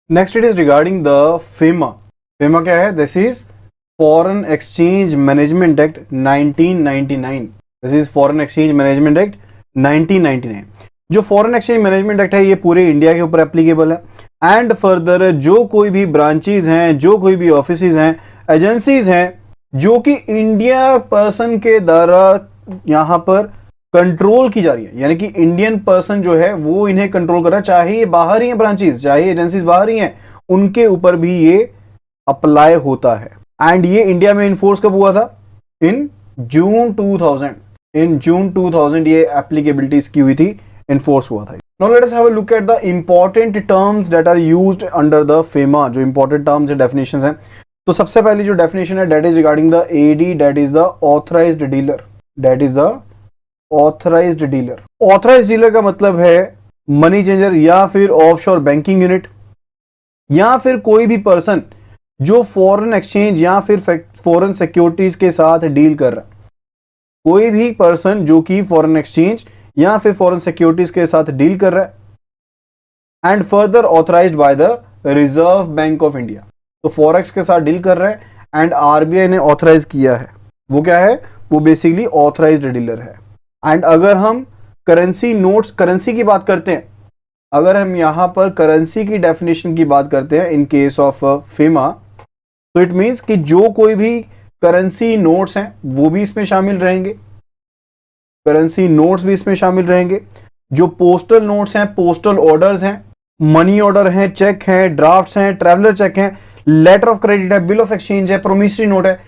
Next it is regarding the FEMA. FEMA क्या है? This is foreign exchange management act 1999। This is foreign exchange management act 1999। जो foreign exchange management act है ये पूरे India के ऊपर एप्लीकेबल है। एंड फर्दर जो कोई भी ब्रांचेज हैं, जो कोई भी ऑफिसेज हैं, एजेंसीज हैं जो कि इंडिया पर्सन के द्वारा यहां पर कंट्रोल की जा रही है, यानी कि इंडियन पर्सन जो है वो इन्हें कंट्रोल कर रहा है, चाहे ये बाहर ही है ब्रांचेस, चाहे एजेंसीज बाहर ही हैं, उनके ऊपर भी ये अप्लाई होता है। एंड ये इंडिया में इन्फोर्स कब हुआ था? इन जून 2000। इन जून 2000 ये एप्लीकेबिलिटी इसकी हुई थी, इन्फोर्स हुआ था। Now let us have a look at the important terms that are used under the FEMA। जो important terms है, definitions हैं। तो सबसे पहली जो definition है that is regarding the AD, that is the authorized dealer। that is the authorized dealer। authorized dealer का मतलब है मनी चेंजर या फिर ऑफशोर बैंकिंग यूनिट या फिर कोई भी पर्सन जो फॉरेन एक्सचेंज या फिर फॉरेन सिक्योरिटीज के साथ डील कर रहा है। कोई भी पर्सन जो कि फॉरेन एक्सचेंज या फिर फॉरेन सिक्योरिटीज के साथ डील कर रहा है and further authorised by the reserve bank of India. तो फॉरेक्स के साथ डील कर रहा है एंड आरबीआई ने ऑथराइज किया है। वो क्या है? वो बेसिकली ऑथराइज्ड डीलर है। एंड अगर हम करेंसी नोट्स, करेंसी की बात करते हैं, अगर हम यहां पर करेंसी की डेफिनेशन की बात करते हैं इन केस ऑफ फेमा, तो इट मींस कि जो कोई भी करेंसी नोट्स हैं वो भी इसमें शामिल रहेंगे, करेंसी नोट्स भी इसमें शामिल रहेंगे। जो पोस्टल नोट्स हैं, पोस्टल ऑर्डर्स हैं, मनी ऑर्डर हैं, चेक हैं, ड्राफ्ट्स हैं, ट्रैवलर चेक हैं, लेटर ऑफ क्रेडिट है, बिल ऑफ एक्सचेंज है, प्रोमिसरी नोट है,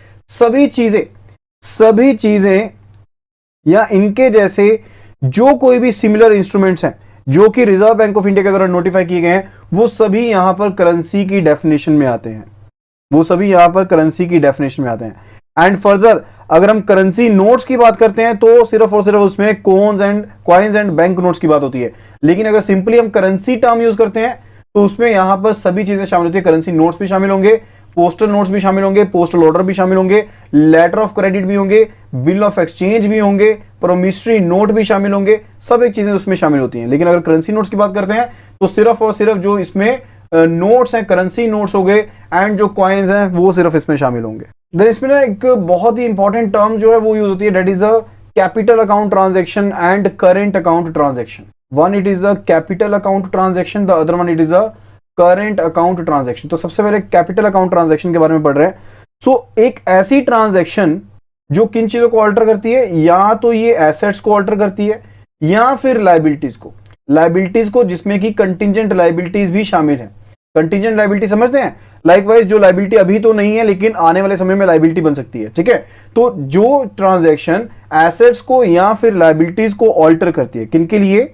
सभी चीजें या इनके जैसे जो कोई भी सिमिलर इंस्ट्रूमेंट्स हैं जो कि रिजर्व बैंक ऑफ इंडिया के द्वारा नोटिफाई किए गए हैं, वो सभी यहां पर करेंसी की डेफिनेशन में आते हैं। वो सभी यहां पर करेंसी की डेफिनेशन में आते हैं। एंड फर्दर अगर हम करेंसी नोट्स की बात करते हैं तो सिर्फ और सिर्फ उसमें कॉइन्स एंड बैंक नोट्स की बात होती है। लेकिन अगर सिंपली हम करेंसी टर्म यूज करते हैं तो उसमें यहां पर सभी चीजें शामिल होती है। करेंसी नोट्स भी शामिल होंगे, पोस्टल नोट्स भी शामिल होंगे, पोस्टल ऑर्डर भी शामिल होंगे, लेटर ऑफ क्रेडिट भी होंगे, बिल ऑफ एक्सचेंज भी होंगे, प्रोमिसरी नोट भी शामिल होंगे, सब एक चीजें उसमें शामिल होती हैं। लेकिन अगर करेंसी नोट्स की बात करते हैं तो सिर्फ और सिर्फ जो इसमें नोट्स हैं, करेंसी नोट्स हो गए एंड जो कॉइन्स हैं वो सिर्फ इसमें शामिल होंगे। देन इसमें ना एक बहुत ही इंपॉर्टेंट टर्म जो है वो यूज होती है, that is a capital account transaction and current account transaction. One it is a capital account transaction, the other one it is a current account transaction. तो सबसे पहले कैपिटल अकाउंट ट्रांजैक्शन के बारे में पढ़ रहे हैं। सो एक ऐसी ट्रांजैक्शन जो किन चीजों को ऑल्टर करती है, या तो ये एसेट्स को ऑल्टर करती है या फिर लाइबिलिटीज को जिसमें कि कंटिजेंट लाइबिलिटीज भी शामिल है। कंटिजेंट लाइबिलिटी समझते हैं? लाइकवाइज जो लाइबिलिटी अभी तो नहीं है लेकिन आने वाले समय में लाइबिलिटी बन सकती है, ठीक है। तो जो ट्रांजैक्शन एसेट्स को या फिर लाइबिलिटीज को ऑल्टर करती है, किनके लिए?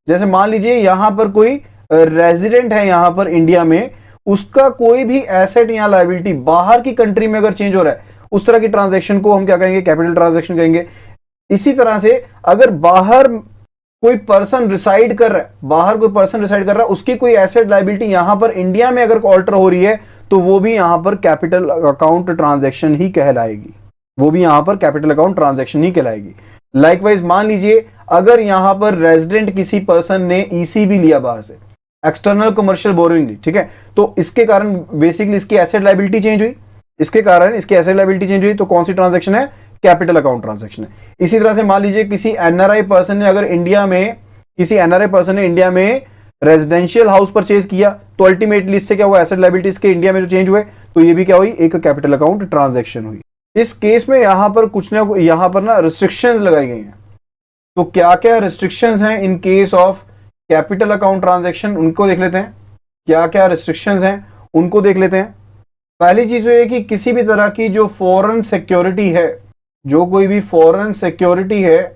जैसे मान लीजिए यहां पर कोई रेजिडेंट है यहां पर इंडिया में, उसका कोई भी एसेट या लाइबिलिटी बाहर की कंट्री में अगर चेंज हो रहा है, उस तरह की ट्रांजैक्शन को हम क्या कहेंगे? कैपिटल ट्रांजैक्शन कहेंगे। इसी तरह से अगर बाहर कोई पर्सन रिसाइड कर रहा है, उसकी कोई एसेट लाइबिलिटी यहां पर इंडिया में अगर ऑल्टर हो रही है तो वो भी यहां पर कैपिटल अकाउंट ट्रांजैक्शन ही कहलाएगी। लाइकवाइज मान लीजिए अगर यहां पर रेजिडेंट किसी पर्सन ने ईसीबी लिया बाहर से, एक्सटर्नल कमर्शियल बोरोइंग ली, ठीक है, तो इसके कारण बेसिकली इसकी एसेट लाइबिलिटी चेंज हुई, तो कौन सी ट्रांजैक्शन है? कैपिटल अकाउंट ट्रांजैक्शन है। इसी तरह से मान लीजिए किसी एनआरआई पर्सन ने इंडिया में रेजिडेंशियल हाउस परचेज किया, तो अल्टीमेटली इससे क्या हुआ? एसेट लाइबिलिटीज के इंडिया में जो चेंज हुए, तो ये भी क्या हुई? एक कैपिटल अकाउंट ट्रांजैक्शन हुई। इस केस में यहां पर ना रिस्ट्रिक्शंस लगाई गई हैं। तो क्या क्या रिस्ट्रिक्शंस हैं in case of capital account transaction, उनको देख लेते हैं। क्या क्या रिस्ट्रिक्शंस हैं उनको देख लेते हैं। पहली चीज ये है कि किसी भी तरह की जो फॉरेन सिक्योरिटी है, जो कोई भी फॉरेन सिक्योरिटी है,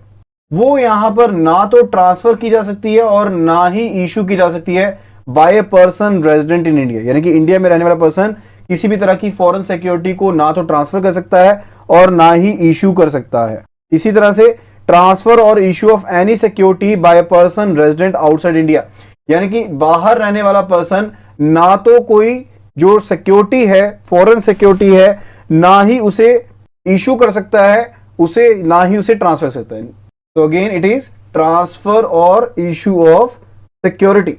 वो यहां पर ना तो ट्रांसफर की जा सकती है और ना ही इशू की जा सकती है by a person resident in India. यानी कि इंडिया में रहने वाला पर्सन किसी भी तरह की फॉरेन सिक्योरिटी को ना तो ट्रांसफर कर सकता है और ना ही इशू कर सकता है। इसी तरह से ट्रांसफर और issue of any security bye a person resident outside India, यानी कि बाहर रहने वाला पर्सन ना तो कोई जो सिक्योरिटी है, फॉरेन सिक्योरिटी है, ना ही उसे इशू कर सकता है, ना ही उसे ट्रांसफर कर सकता है। तो अगेन इट इज ट्रांसफर और इशू ऑफ सिक्योरिटी।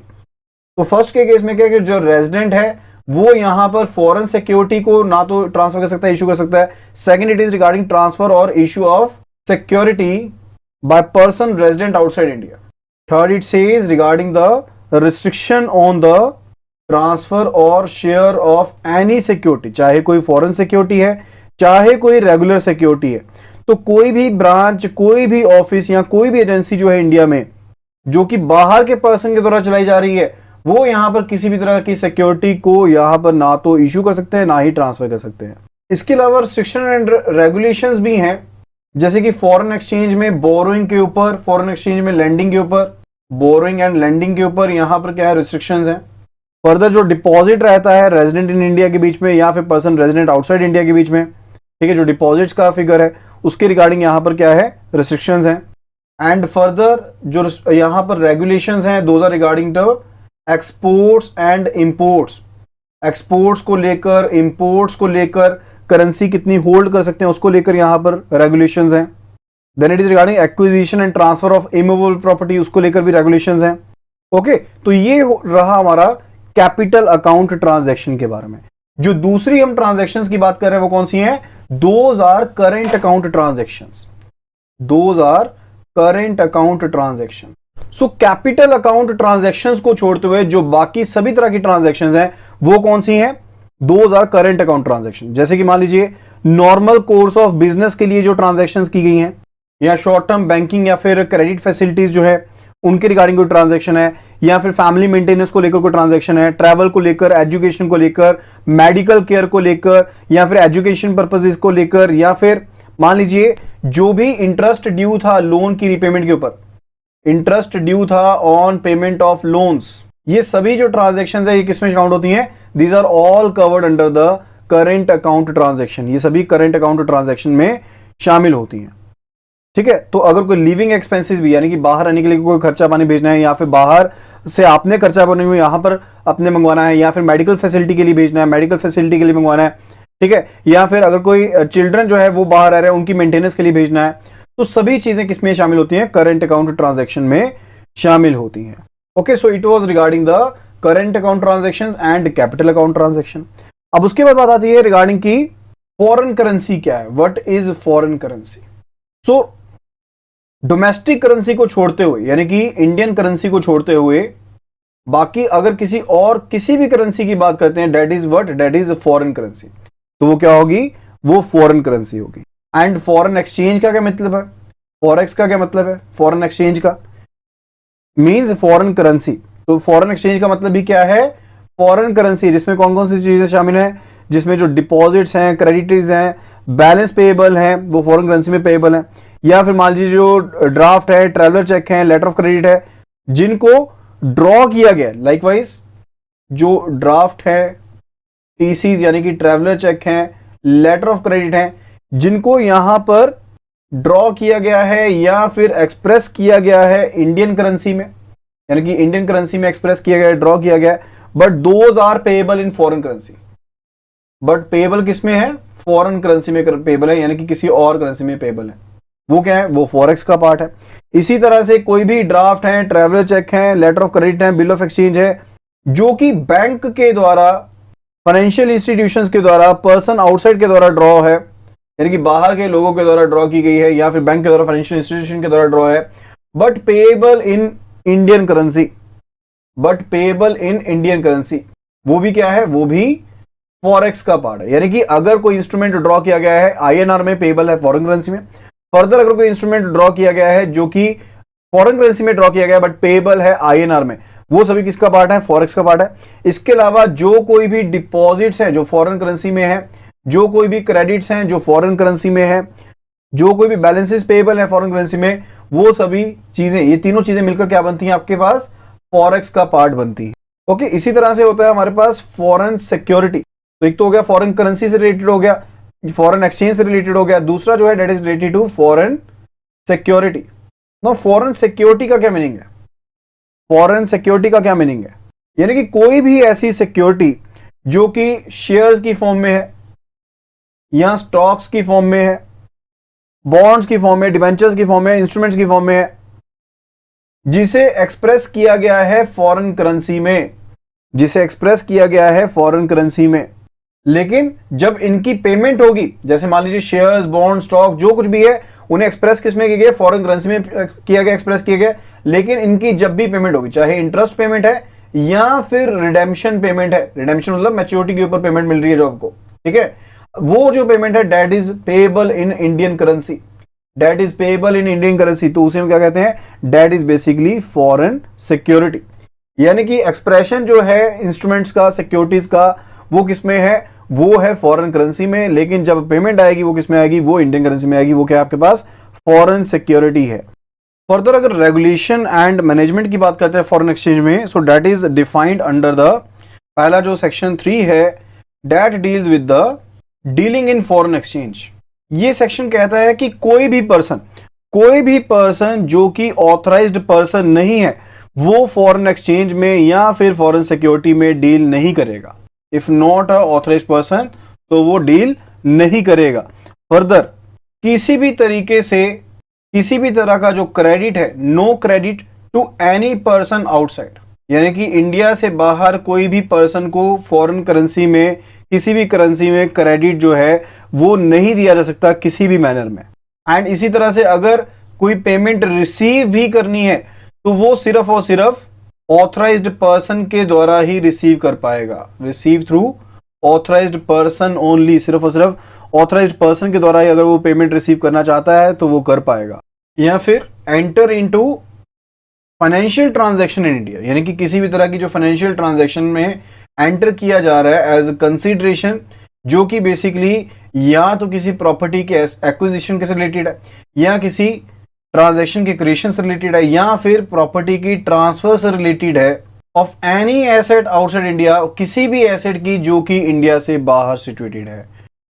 तो फर्स्ट के केस में क्या है कि जो रेजिडेंट है वो यहां पर फॉरेन सिक्योरिटी को ना तो ट्रांसफर कर सकता है, इशू कर सकता है। Second, it is regarding transfer और issue of security by person resident outside India. Third, it says regarding the restriction on the transfer और शेयर ऑफ एनी सिक्योरिटी, चाहे कोई फॉरेन सिक्योरिटी है चाहे कोई रेगुलर सिक्योरिटी है। तो कोई भी ब्रांच, कोई भी ऑफिस या कोई भी एजेंसी जो है इंडिया में जो कि बाहर के पर्सन के द्वारा चलाई जा रही है, वो यहां पर किसी भी तरह की सिक्योरिटी को यहां पर ना तो इशू कर सकते हैं ना ही ट्रांसफर कर सकते हैं। इसके अलावा रिस्ट्रिक्शन एंड रेगुलेशंस भी हैं, जैसे कि फॉरेन एक्सचेंज में बोरोइंग के ऊपर, फॉरेन एक्सचेंज में लेंडिंग के ऊपर, बोरोइंग एंड लेंडिंग के ऊपर यहां पर क्या है, रिस्ट्रिक्शंस हैं। फर्दर जो डिपॉजिट रहता है रेजिडेंट इन इंडिया के बीच में या फिर पर्सन रेजिडेंट आउटसाइड इंडिया के बीच में, ठीक है, जो डिपॉजिट्स का फिगर है उसके रिगार्डिंग यहां पर क्या है, रिस्ट्रिक्शंस हैं। एंड फर्दर जो यहां पर रेगुलेशंस हैं, those are regarding to exports and imports. Exports को लेकर, इंपोर्ट्स को लेकर, करेंसी कितनी होल्ड कर सकते हैं उसको लेकर यहां पर रेगुलेशंस हैं। Then it is regarding acquisition and transfer of immovable property, उसको लेकर भी रेगुलेशंस हैं। ओके, तो ये रहा हमारा कैपिटल अकाउंट ट्रांजैक्शन के बारे में। जो दूसरी हम ट्रांजैक्शंस की बात कर रहे हैं वो कौन सी हैं, those are current account transactions. Those are current account transaction. So capital account transactions को छोड़ते हुए जो बाकी सभी तरह की ट्रांजैक्शंस हैं वो कौन सी हैं, those are current account transaction. जैसे कि मान लीजिए नॉर्मल कोर्स ऑफ बिजनेस के लिए जो ट्रांजैक्शंस की गई हैं, या शॉर्ट टर्म बैंकिंग या फिर क्रेडिट फैसिलिटीज जो है उनके रिगार्डिंग कोई ट्रांजैक्शन है, या फिर फैमिली मेंटेनेंस को लेकर कोई ट्रांजैक्शन है, ट्रैवल को लेकर, एजुकेशन को लेकर, मेडिकल केयर को लेकर, या फिर एजुकेशन पर्पसेस को लेकर, या फिर मान लीजिए जो भी इंटरेस्ट ड्यू था लोन की रीपेमेंट के ऊपर, इंटरेस्ट ड्यू था ऑन पेमेंट ऑफ लोन्स, ये सभी जो ट्रांजैक्शंस है ये किसमें काउंट होती हैं, these are all covered under the current account transaction. ये सभी करेंट अकाउंट ट्रांजैक्शन में शामिल होती हैं, ठीक है। तो अगर कोई लिविंग एक्सपेंसेस भी, यानी कि बाहर रहने के लिए कोई खर्चा पानी भेजना है, या फिर बाहर से आपने खर्चा पानी हुआ यहां पर अपने मंगवाना है, या फिर मेडिकल फैसिलिटी के लिए भेजना है, मेडिकल फैसिलिटी के लिए मंगवाना है, ठीक है, या फिर अगर कोई चिल्ड्रन जो है वो बाहर रह रहे हैं उनकी मेंटेनेंस के लिए भेजना है, तो सभी चीजें किसमें शामिल होती हैं, करेंट अकाउंट ट्रांजैक्शन में शामिल होती हैं। Okay, so it was regarding the current account transactions and capital account transaction. अब उसके बाद बात आती है रिगार्डिंग की फॉरेन करेंसी क्या है, what is foreign currency. So domestic currency को छोड़ते हुए, यानी कि इंडियन करेंसी को छोड़ते हुए बाकी अगर किसी और किसी भी करेंसी की बात करते हैं, that is what, that is foreign currency. तो वो क्या होगी, वो फॉरेन करेंसी होगी। एंड फॉरेन एक्सचेंज का क्या मतलब है, फॉरेक्स का क्या मतलब है, फॉरेन एक्सचेंज का मींस फॉरेन करेंसी। तो फॉरेन एक्सचेंज का मतलब भी क्या है, फॉरेन करेंसी, जिसमें कौन कौन सी चीजें शामिल हैं, जिसमें जो डिपॉजिट्स हैं, क्रेडिटर्स हैं, बैलेंस पेएबल हैं, वो फॉरेन करेंसी में पेएबल हैं, या फिर मान लीजिए जो ड्राफ्ट है, ट्रैवलर चेक है, लेटर ऑफ क्रेडिट है, जिनको ड्रॉ किया गया। लाइकवाइज जो ड्राफ्ट है, टीसीज यानी कि ट्रैवलर चेक हैं, लेटर ऑफ क्रेडिट हैं, जिनको यहां पर ड्रॉ किया गया है या फिर एक्सप्रेस किया गया है इंडियन करेंसी में, यानी कि इंडियन करेंसी में एक्सप्रेस किया गया है, ड्रॉ किया गया है, but those are payable in foreign currency. But payable किसमें है, फॉरेन करेंसी में पेएबल है, यानी कि किसी और करेंसी में पेएबल है। वो क्या है, वो फॉरेक्स का पार्ट है। इसी तरह से कोई भी ड्राफ्ट है, ट्रैवलर चेक है, लेटर ऑफ क्रेडिट है, बिल ऑफ एक्सचेंज है, जो कि बैंक के द्वारा, फाइनेंशियल इंस्टीट्यूशंस के द्वारा, पर्सन आउटसाइड के द्वारा ड्रॉ है, यानी कि बाहर के लोगों के द्वारा ड्रॉ की गई है, या फिर बैंक के द्वारा, फाइनेंशियल इंस्टीट्यूशन के द्वारा ड्रॉ है, but payable in Indian currency, but payable in Indian currency, वो भी क्या है, वो भी फॉरेक्स का पार्ट है। यानी कि अगर कोई इंस्ट्रूमेंट ड्रॉ किया गया है आईएनआर में, पेएबल है फॉरेन करेंसी में। फर्दर अगर कोई इंस्ट्रूमेंट ड्रॉ किया गया है जो कि फॉरेन करेंसी में ड्रॉ किया गया है बट पेएबल है आईएनआर में, वो सभी किसका पार्ट है, फॉरेक्स का पार्ट है। इसके अलावा जो कोई भी डिपॉजिट्स हैं जो फॉरेन करेंसी में है, जो कोई भी क्रेडिट्स हैं जो फॉरेन करेंसी में है, जो कोई भी बैलेंसेस पेएबल है फॉरेन करेंसी में, वो सभी चीजें, ये तीनों चीजें मिलकर क्या बनती हैं, आपके पास फॉरेक्स का पार्ट बनती है। ओके, इसी तरह से होता है हमारे पास फॉरेन सिक्योरिटी। तो एक तो हो गया फॉरेन करेंसी से रिलेटेड, हो गया फॉरेन एक्सचेंज से रिलेटेड, हो गया दूसरा जो है that is related to foreign security. No, foreign security का क्या मीनिंग है, फॉरेन सिक्योरिटी का क्या मीनिंग है, यानी कि कोई भी ऐसी सिक्योरिटी जो कि शेयर्स की फॉर्म में है, या स्टॉक्स की फॉर्म में है, बॉन्ड्स की फॉर्म में, डिबेंचर्स की फॉर्म में, इंस्ट्रूमेंट्स की फॉर्म में है, जिसे एक्सप्रेस किया गया है फॉरेन करेंसी में, जिसे एक्सप्रेस किया गया है फॉरेन करेंसी में। लेकिन जब इनकी पेमेंट होगी, जैसे मान लीजिए शेयर्स, बॉन्ड, स्टॉक, जो कुछ भी है, उन्हें एक्सप्रेस किस में किया गया? फॉरेन करेंसी में किया गया, एक्सप्रेस किया गया। लेकिन इनकी जब भी पेमेंट होगी, चाहे इंटरेस्ट पेमेंट है या फिर रिडेम्पशन पेमेंट है, रिडेम्पशन मतलब मैच्योरिटी के ऊपर पेमेंट मिल रही है जो आपको, ठीक है, वो जो पेमेंट है that is payable in Indian currency, that is payable in Indian currency, तो उसे हम क्या कहते हैं? That is basically foreign security. यानी कि एक्सप्रेशन जो है इंस्ट्रूमेंट्स का, सिक्योरिटीज का, वो किस में है? वो है फॉरेन करेंसी में। लेकिन जब पेमेंट आएगी वो किस में आएगी? वो इंडियन करेंसी में आएगी। वो क्या आपके पास? फॉरेन सिक्योरिटी है। फर्दर अगर रेगुलेशन एंड मैनेजमेंट की बात करते हैं फॉरेन एक्सचेंज में, so that is defined under the, पहला जो सेक्शन 3 है, that deals with the dealing in foreign exchange. ये सेक्शन कहता है कि कोई भी पर्सन जो कि ऑथराइज्ड पर्सन नहीं है, वो फॉरेन एक्सचेंज में या फिर फॉरेन सिक्योरिटी में डील नहीं करेगा। If not a authorised person, तो वो डील नहीं करेगा। फर्दर किसी भी तरीके से, किसी भी तरह का जो क्रेडिट है, no credit to any person outside, यानी कि इंडिया से बाहर कोई भी पर्सन को फॉरेन करेंसी में, किसी भी करेंसी में क्रेडिट जो है वो नहीं दिया जा सकता किसी भी मैनर में। एंड इसी तरह से अगर कोई पेमेंट रिसीव भी करनी है तो वो सिर्फ और सिर्फ ऑथराइज्ड पर्सन के द्वारा ही रिसीव कर पाएगा। Receive through authorised person only, सिर्फ और सिर्फ ऑथराइज्ड पर्सन के द्वारा ही अगर वो पेमेंट रिसीव करना चाहता है तो वो कर पाएगा। या फिर enter into financial transaction in India, यानी कि किसी भी तरह की जो फाइनेंशियल ट्रांजैक्शन में एंटर किया जा रहा है एज कंसीडरेशन, जो कि बेसिकली या तो किसी प्रॉपर्टी के एक्विजिशन के से रिलेटेड है, या किसी ट्रांजैक्शन के क्रिएशन से रिलेटेड है, या फिर प्रॉपर्टी की ट्रांसफर से रिलेटेड है, of any asset outside India, किसी भी एसेट की जो कि इंडिया से बाहर सिचुएटेड है।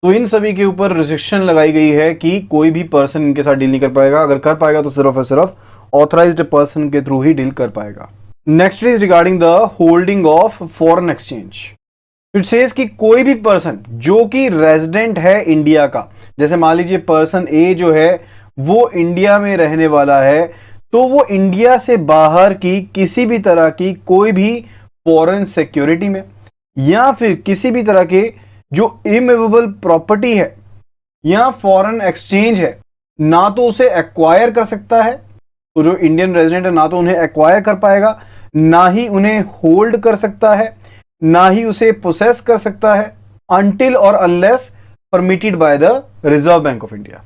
तो इन सभी के ऊपर रिस्ट्रिक्शन लगाई गई है कि कोई भी पर्सन इनके साथ डील नहीं कर पाएगा। अगर कर पाएगा तो सिर्फ और सिर्फ ऑथराइज्ड पर्सन के थ्रू ही डील कर पाएगा। Next is regarding the holding of foreign exchange. It says कि कोई भी पर्सन जो कि रेजिडेंट है इंडिया का, जैसे मान लीजिए पर्सन ए जो है वो इंडिया में रहने वाला है, तो वो इंडिया से बाहर की किसी भी तरह की कोई भी फॉरेन सिक्योरिटी में या फिर किसी भी तरह के जो इमूवेबल प्रॉपर्टी है या फॉरेन एक्सचेंज है, ना तो उसे एक्वायर कर सकता है, तो जो इंडियन रेजिडेंट है ना तो उन्हें एक्वायर कर पाएगा, ना ही उन्हें होल्ड कर सकता है, ना ही उसे पोसेस कर सकता है, अनटिल और unless permitted by the reserve bank of India.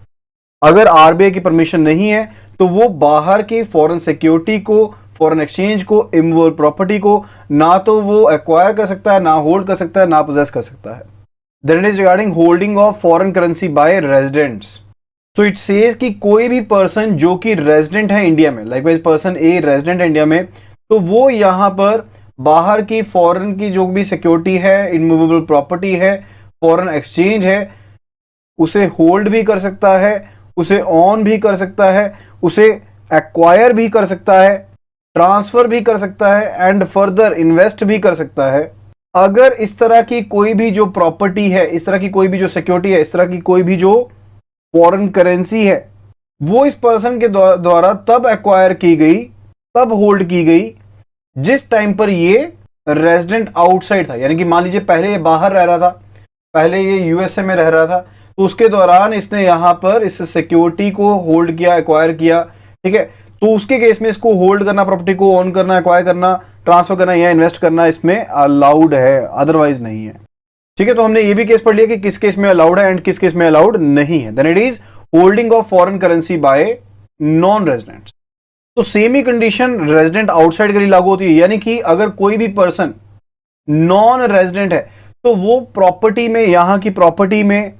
अगर आरबीआई की परमिशन नहीं है तो वो बाहर की फॉरेन सिक्योरिटी को, फॉरेन एक्सचेंज को, इमूवेबल प्रॉपर्टी को ना तो वो एक्वायर कर सकता है, ना होल्ड कर सकता है, ना पोसेस कर सकता है। Then it is regarding holding of foreign currency by residents. So it says कि कोई भी पर्सन जो कि रेजिडेंट है इंडिया में, लाइकवाइज पर्सन ए रेजिडेंट है इंडिया में, तो वो यहां पर बाहर की फॉरेन की जो भी सिक्योरिटी है, इमूवेबल प्रॉपर्टी है, फॉरेन एक्सचेंज है, उसे होल्ड भी कर सकता है, उसे ऑन भी कर सकता है, उसे एक्वायर भी कर सकता है, ट्रांसफर भी कर सकता है एंड फर्दर इन्वेस्ट भी कर सकता है। अगर इस तरह की कोई भी जो प्रॉपर्टी है, इस तरह की कोई भी जो सिक्योरिटी है, इस तरह की कोई भी जो फॉरेन करेंसी है, वो इस पर्सन के द्वारा तब एक्वायर की गई, तब होल्ड की गई जिस टाइम पर ये रेजिडेंट आउटसाइड था। यानी कि मान लीजिए पहले ये बाहर रह रहा था, पहले ये यूएसए में रह रहा था, तो उसके दौरान इसने यहां पर इस सिक्योरिटी को होल्ड किया, एक्वायर किया, ठीक है, तो उसके केस में इसको होल्ड करना, प्रॉपर्टी को ऑन करना, एक्वायर करना, ट्रांसफर करना या इन्वेस्ट करना इसमें अलाउड है, अदरवाइज नहीं है। ठीक है, तो हमने ये भी केस पढ़ लिया कि किस केस में अलाउड है एंड किस केस में अलाउड नहीं है। Then it is holding of foreign currency by non residents. तो सेम ही कंडीशन रेजिडेंट आउटसाइड के लिए लागू होती है, यानी कि अगर कोई भी पर्सन नॉन रेजिडेंट है तो वो प्रॉपर्टी में, यहां की प्रॉपर्टी में,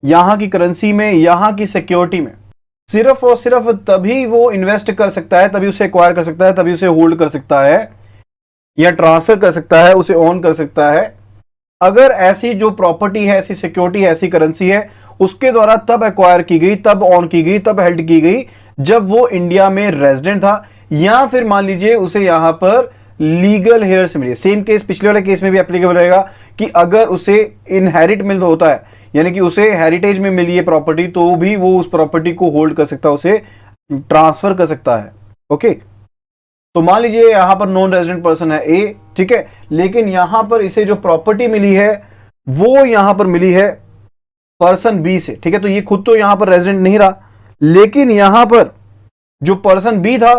यहां की करेंसी में, यहां की सिक्योरिटी में सिर्फ और सिर्फ तभी वो इन्वेस्ट कर सकता है, तभी उसे एक्वायर कर सकता है, तभी उसे होल्ड कर सकता है या ट्रांसफर कर सकता है, उसे ऑन कर सकता है, अगर ऐसी जो प्रॉपर्टी है, ऐसी सिक्योरिटी है, ऐसी करेंसी है, उसके द्वारा तब एक्वायर की गई, तब ऑन की गई, तब हेल्ड की गई जब वो इंडिया में रेजिडेंट था, या फिर मान लीजिए उसे यहां पर लीगल हेयर से मिली। सेम केस पिछले वाले केस में भी एप्लीकेबल रहेगा कि अगर उसे इनहेरिट मिल होता है, यानी कि उसे हेरिटेज में मिली है प्रॉपर्टी, तो भी वो उस प्रॉपर्टी को होल्ड कर सकता है, उसे ट्रांसफर कर सकता है। ओके, तो मान लीजिए यहां पर नॉन रेजिडेंट पर्सन है ए, ठीक है, लेकिन यहां पर इसे जो प्रॉपर्टी मिली है वो यहां पर मिली है पर्सन बी से, ठीक है। तो ये खुद तो यहां पर रेजिडेंट नहीं रहा, लेकिन यहां पर जो पर्सन बी था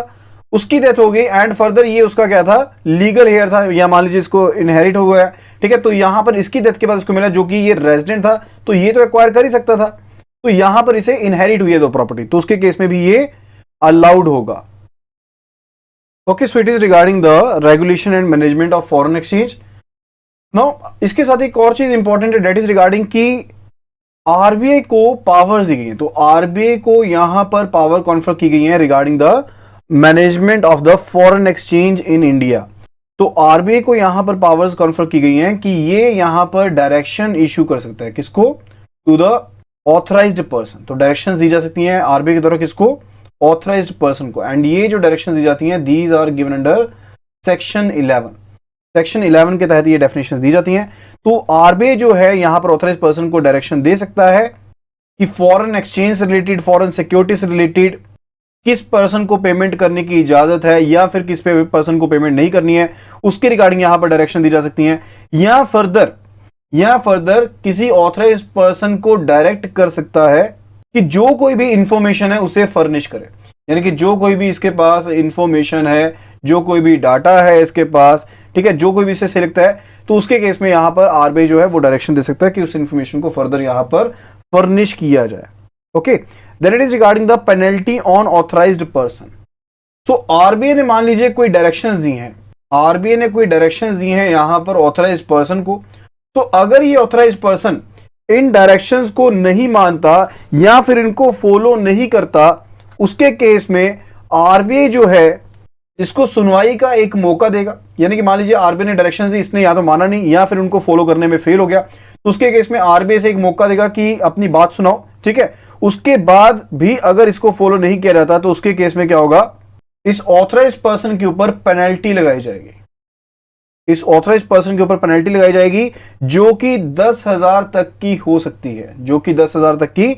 उसकी डेथ हो गई एंड फर्दर ये उसका क्या था, लीगल हेयर था, या मान लीजिए इसको इनहेरिट हो गया, ठीक है। तो यहां पर इसकी डेथ के बाद उसको मिला जो कि ये रेजिडेंट था, तो ये तो एक्वायर कर ही सकता था, तो यहां पर इसे इनहेरिट हुई है दो प्रॉपर्टी, तो उसके केस में भी ये अलाउड होगा। Okay, so it is regarding the regulation and management of foreign exchange. Now इसके साथ एक और चीज इंपॉर्टेंट है, डेट इज रिगार्डिंग की आरबीआई को पावर्स दी गई है, तो आरबीआई को यहां पर पावर कॉन्फर की गई है regarding the management of the foreign exchange in India. तो आरबीआई को यहां पर पावर्स कॉन्फर की गई हैं कि ये यहां पर डायरेक्शन इशू कर सकता है, किसको, टू द ऑथराइज्ड पर्सन। तो डायरेक्शंस दी जा सकती हैं आरबीआई के द्वारा, किसको, ऑथराइज्ड पर्सन को, एंड ये जो डायरेक्शंस दी जाती हैं these are given under section 11। Section 11 के तहत ये डेफिनेशंस दी जाती हैं। तो आरबीआई जो है यहां पर ऑथराइज पर्सन को डायरेक्शन दे सकता है कि फॉरेन एक्सचेंज से रिलेटेड, फॉरेन सिक्योरिटी से रिलेटेड किस पर्सन को पेमेंट करने की इजाजत है या फिर किस पे पर्सन को पेमेंट नहीं करनी है, उसके रिगार्डिंग यहां पर डायरेक्शन दी जा सकती है, या फर्दर किसी ऑथराइज पर्सन को डायरेक्ट कर सकता है कि जो कोई भी इंफॉर्मेशन है उसे फर्निश करे, यानी कि जो कोई भी इसके पास इंफॉर्मेशन है, जो कोई भी डाटा है इसके पास, ठीक है, जो कोई भी इसे सिलेक्ट है, तो उसके केस में यहां पर आरबीआई जो है वो डायरेक्शन दे सकता है कि उस इंफॉर्मेशन को फर्दर यहां पर फर्निश किया जाए। Okay, then it is regarding the penalty on authorised person. So RBI ने मान लीजिए कोई डायरेक्शंस दी हैं, आरबीआई ने कोई डायरेक्शंस दी हैं यहां पर ऑथराइज्ड पर्सन को, तो अगर ये ऑथराइज्ड पर्सन इन डायरेक्शंस को नहीं मानता या फिर इनको फॉलो नहीं करता, उसके केस में आरबीआई जो है इसको सुनवाई का एक मौका देगा। यानी कि मान लीजिए आरबीआई ने डायरेक्शंस दी, इसने या तो माना नहीं या फिर उनको फॉलो करने में फेल हो गया, तो उसके केस में आरबीआई से एक मौका देगा कि अपनी बात सुनाओ, ठीक है। उसके बाद भी अगर इसको फॉलो नहीं किया जाता तो उसके केस में क्या होगा, इस ऑथराइज्ड पर्सन के ऊपर पेनल्टी लगाई जाएगी, इस ऑथराइज्ड पर्सन के ऊपर पेनल्टी लगाई जाएगी जो कि 10,000 तक की हो सकती है, जो कि 10,000 तक की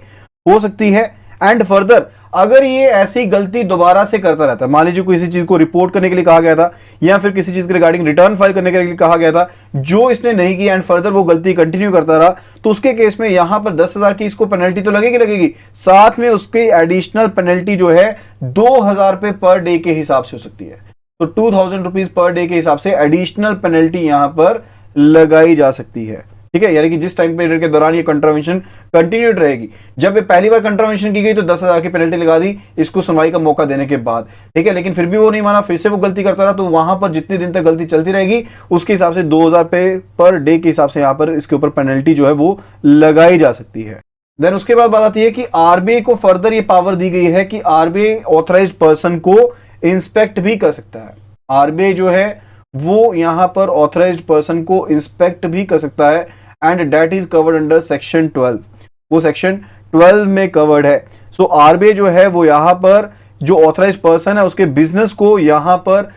हो सकती है। एंड फर्दर अगर ये ऐसी गलती दोबारा से करता रहता है, मान लीजिए किसी चीज को रिपोर्ट करने के लिए कहा गया था या फिर किसी चीज के रिगार्डिंग रिटर्न फाइल करने के लिए कहा गया था, जो इसने नहीं किया एंड फर्दर वो गलती कंटिन्यू करता रहा, तो उसके केस में यहां पर 10,000 की इसको पेनल्टी तो लगेगी, साथ में उसकी एडिशनल पेनल्टी जो है 2,000 रुपए पर डे के हिसाब से हो सकती है। तो 2,000 रुपीज पर डे के हिसाब से एडिशनल पेनल्टी यहां पर लगाई जा सकती है, ठीक है। यानी कि जिस टाइम पीरियड के दौरान ये कंट्रावेंशन कंटिन्यूड रहेगी, जब ये पहली बार कंट्रावेंशन की गई तो 10,000 की पेनल्टी लगा दी इसको सुनवाई का मौका देने के बाद, ठीक है, लेकिन फिर भी वो नहीं माना, फिर से वो गलती करता रहा, तो वहां पर जितने दिन तक गलती चलती रहेगी उसके हिसाब से 2,000 रुपए पर डे के हिसाब से यहां पर इसके ऊपर पेनल्टी जो है वो लगाई जा सकती है। देन उसके बाद बात आती है कि आरबीआई को फर्दर ये पावर दी गई है कि आरबीआई ऑथराइज्ड पर्सन को इंस्पेक्ट भी कर सकता है। आरबीआई जो है वो यहां पर ऑथराइज्ड पर्सन को इंस्पेक्ट भी कर सकता है and that is covered under section 12, वो सेक्शन 12 में कवर्ड है। सो आरबीआई जो है वो यहां पर जो ऑथराइज्ड पर्सन है उसके बिजनेस को यहां पर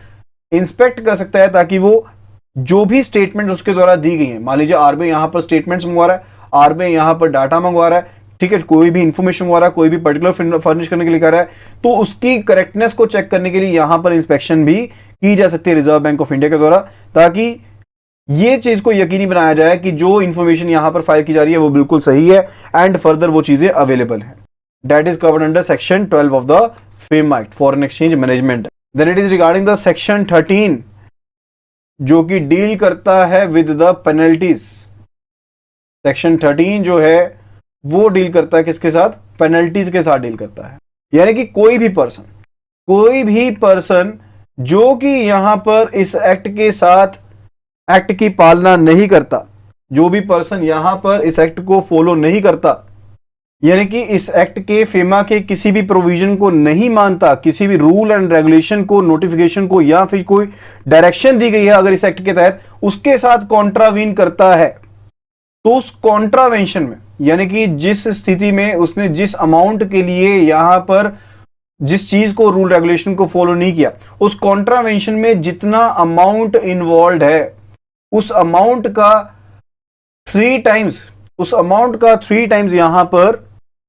इंस्पेक्ट कर सकता है ताकि वो जो भी स्टेटमेंट उसके द्वारा दी गई है, मान लीजिए आरबीआई यहां पर स्टेटमेंट्स मंगवा रहा है, आरबीआई यहां पर डाटा मंगवा रहा है, ठीक है, कोई भी इंफॉर्मेशन मंगवा रहा है, कोई भी पर्टिकुलर फर्निश करने के लिए कर रहा है, तो उसकी करेक्टनेस को चेक करने के लिए यहां पर इंस्पेक्शन भी की जा सकती है रिजर्व बैंक ऑफ इंडिया के द्वारा, ताकि ये चीज को यकीनी बनाया जाए कि जो इंफॉर्मेशन यहां पर फाइल की जा रही है वो बिल्कुल सही है एंड फर्दर वो चीजें अवेलेबल है। That is covered under section 12 of the FEMA act, foreign exchange management. Then it is regarding the section 13 जो कि डील करता है विद द पेनल्टीज। सेक्शन 13 जो है वो डील करता है किसके साथ, पेनल्टीज के साथ डील करता है। यानी कि कोई भी पर्सन जो कि यहां पर इस एक्ट के साथ एक्ट की पालना नहीं करता, जो भी पर्सन यहां पर इस एक्ट को फॉलो नहीं करता, यानी कि इस एक्ट के फेमा के किसी भी प्रोविजन को नहीं मानता, किसी भी रूल एंड रेगुलेशन को, नोटिफिकेशन को या फिर कोई डायरेक्शन दी गई है अगर इस एक्ट के तहत उसके साथ कॉन्ट्रावीन करता है, तो उस कॉन्ट्रावेंशन में, यानी कि जिस स्थिति में उसने जिस अमाउंट के लिए यहां पर जिस चीज को, रूल रेगुलेशन को फॉलो नहीं किया, उस कॉन्ट्रावेंशन में जितना अमाउंट इन्वॉल्व है उस अमाउंट का 3 टाइम्स यहां पर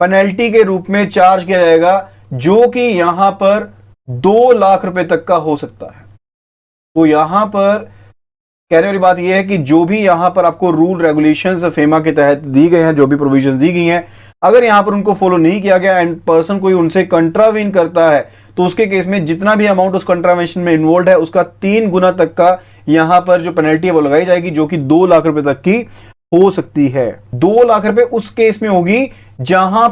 पेनल्टी के रूप में चार्ज किया जाएगा, जो कि यहां पर 2 लाख रुपए तक का हो सकता है। तो यहां पर कहने वाली बात यह है कि जो भी यहां पर आपको रूल रेगुलेशंस फेमा के तहत दी गए हैं, जो भी प्रोविजंस दी गई हैं, अगर यहां पर उनको फॉलो नहीं किया गया एंड पर्सन कोई उनसे कंट्रावीन करता है, तो उसके केस में जितना भी अमाउंट उस कंट्रावेंशन में इन्वॉल्व है उसका 3 गुना तक का यहां पर जो पेनल्टी है वो लगाई जाएगी, जो कि 2 लाख रुपए तक की हो सकती है। 2 लाख रुपए उस केस में होगी जहां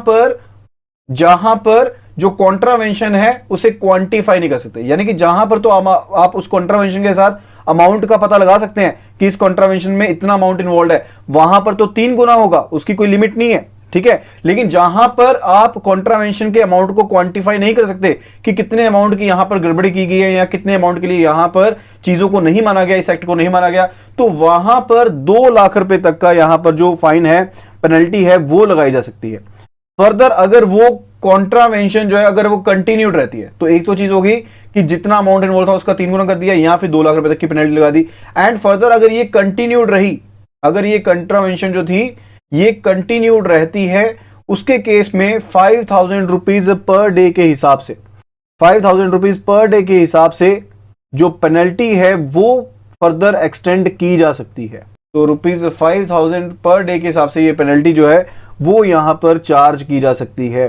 पर जो कॉन्ट्रावेंशन है उसे क्वांटिफाई नहीं कर सकते, यानी कि जहां पर तो आप उस कॉन्ट्रावेंशन के साथ अमाउंट का पता लगा सकते हैं कि इस कॉन्ट्रावेंशन में इतना अमाउंट इन्वॉल्व है, वहां पर तो 3 गुना होगा, उसकी कोई लिमिट नहीं है, ठीक है। लेकिन जहां पर आप कॉन्ट्रावेंशन के अमाउंट को क्वांटिफाई नहीं कर सकते कि कितने अमाउंट की यहां पर गड़बड़ी की गई है या कितने अमाउंट के लिए यहां पर चीजों को नहीं माना गया, इस एक्ट को नहीं माना गया, तो वहां पर 2 लाख रुपए तक का यहां पर जो फाइन है, पेनल्टी है, वो लगाई जा सकती है। फर्दर अगर वो कॉन्ट्रावेंशन जो है अगर वो कंटिन्यूड रहती है, तो एक तो चीज होगी कि जितना अमाउंट इन्वॉल्व था उसका 3 गुना कर दिया या फिर 2 लाख रुपए तक की पेनल्टी लगा दी। एंड फर्दर अगर ये कंटिन्यूड रही, अगर ये कॉन्ट्रावेंशन जो थी ये कंटिन्यूड रहती है, उसके केस में 5,000 रुपीज पर डे के हिसाब से, 5,000 रुपीज पर डे के हिसाब से जो पेनल्टी है वो फर्दर एक्सटेंड की जा सकती है। तो ₹5,000 पर डे के हिसाब से ये पेनल्टी जो है वो यहां पर चार्ज की जा सकती है।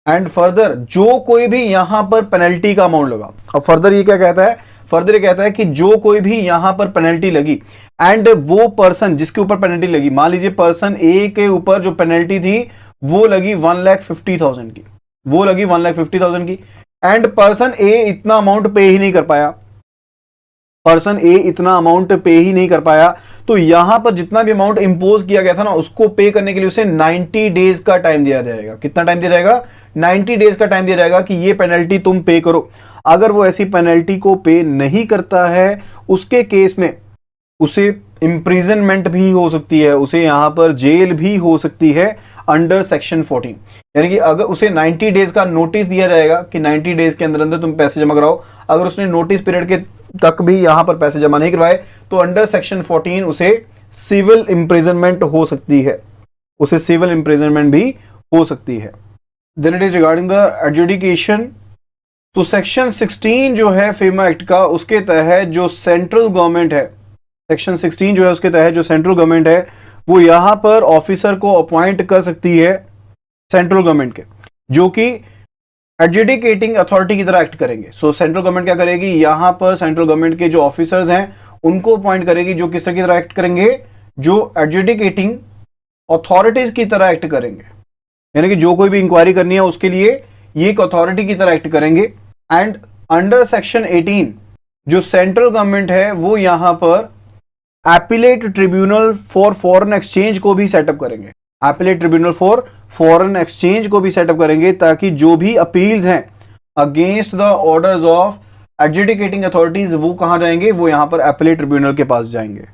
एंड फर्दर जो कोई भी यहां पर पेनल्टी का अमाउंट लगा, अब फर्दर ये क्या कहता है, फर्दर ये कहता है कि जो कोई भी यहां पर पेनल्टी लगी एंड वो पर्सन जिसके ऊपर पेनल्टी लगी, मान लीजिए पर्सन ए के ऊपर जो पेनल्टी थी वो लगी 1,50,000 की, वो लगी 1,50,000 की, एंड पर्सन ए इतना अमाउंट पे ही नहीं कर पाया, पर्सन ए इतना अमाउंट पे ही नहीं कर पाया, तो यहां पर जितना भी अमाउंट इंपोज किया गया था ना उसको पे करने के लिए उसे 90 डेज का टाइम दिया जाएगा। कितना टाइम दिया जाएगा? 90 डेज का टाइम दिया जाएगा कि ये पेनल्टी तुम पे करो। अगर वो ऐसी पेनल्टी को पे नहीं करता है उसके केस में उसे इंप्रिजनमेंट भी हो सकती है, उसे यहां पर जेल भी हो सकती है अंडर सेक्शन 14। यानी कि अगर उसे 90 डेज का नोटिस दिया जाएगा कि 90 डेज के अंदर अंदर तुम पैसे जमा कराओ, अगर उसने नोटिस पीरियड के तक भी यहां पर पैसे जमा नहीं करवाए तो अंडर सेक्शन 14 उसे सिविल इंप्रिजनमेंट हो सकती है, उसे सिविल इंप्रिजनमेंट भी हो सकती है। Then it is regarding the adjudication, तो सेक्शन 16 जो है फेमा एक्ट का, उसके तहत जो सेंट्रल गवर्नमेंट है, सेक्शन 16 जो है उसके तहत जो सेंट्रल गवर्नमेंट है वो यहां पर ऑफिसर को अपॉइंट कर सकती है सेंट्रल गवर्नमेंट के, जो कि एडजुडिकेटिंग अथॉरिटी की तरह एक्ट करेंगे। सो सेंट्रल गवर्नमेंट क्या करेगी, यहां पर सेंट्रल गवर्नमेंट के जो ऑफिसर्स हैं उनको अपॉइंट करेगी जो किस तरह की तरह एक्ट करेंगे, जो एडजुडिकेटिंग अथॉरिटीज की तरह एक्ट करेंगे, यानी कि जो कोई भी इंक्वायरी करनी है उसके लिए ये एक अथॉरिटी की तरह एक्ट करेंगे। एंड अंडर सेक्शन 18 जो सेंट्रल गवर्नमेंट है वो यहां पर appellate tribunal for foreign exchange को भी सेटअप करेंगे, appellate tribunal for foreign exchange को भी सेटअप करेंगे, ताकि जो भी अपील्स हैं against the orders of adjudicating authorities वो कहां जाएंगे, वो यहां पर एपिलेट ट्रिब्यूनल के पास जाएंगे।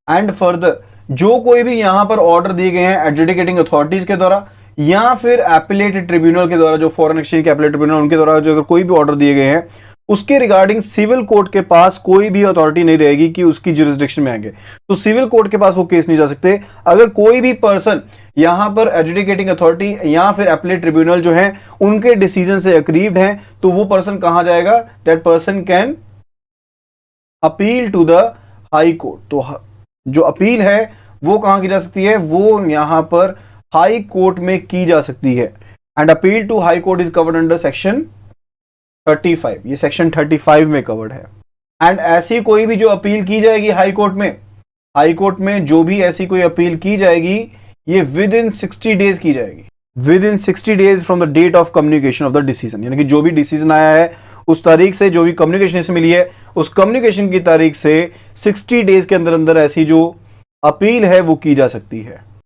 एंड फर्दर जो कोई भी यहां पर ऑर्डर दिए गए हैं एडजुडिकेटिंग अथॉरिटीज के द्वारा या फिर एपिलेट ट्रिब्यूनल के द्वारा, जो फॉरेन एक्सचेंज के एपिलेट ट्रिब्यूनल उनके द्वारा जो अगर कोई भी ऑर्डर दिए गए हैं उसके रिगार्डिंग सिविल कोर्ट के पास कोई भी अथॉरिटी नहीं रहेगी कि उसकी जुरिस्डिक्शन में आएंगे, तो सिविल कोर्ट के पास वो केस नहीं जा सकते। अगर कोई भी पर्सन यहां पर एडजुडिकेटिंग अथॉरिटी या फिर एपिलेट ट्रिब्यूनल जो है उनके डिसीजन से अग्रीव्ड है तो वो पर्सन कहां जाएगा, that person can appeal to the high court. तो जो अपील है वो कहां की जा सकती है, वो यहां पर हाई कोर्ट में की जा सकती है। And appeal to high court is covered under section 35, ये सेक्शन 35 में कवर्ड है। एंड ऐसी कोई भी जो अपील की जाएगी हाई कोर्ट में जो भी ऐसी कोई अपील की जाएगी ये विद इन 60 डेज की जाएगी, within 60 days from the date of communication of the decision, यानी कि जो भी डिसीजन आया है उस तारीख से, जो भी कम्युनिकेशन से मिली है उस कम्युनिकेशन की तारीख से 60 डेज के अंदर अंदर ऐसी जो अपील है वो की जा सकती है।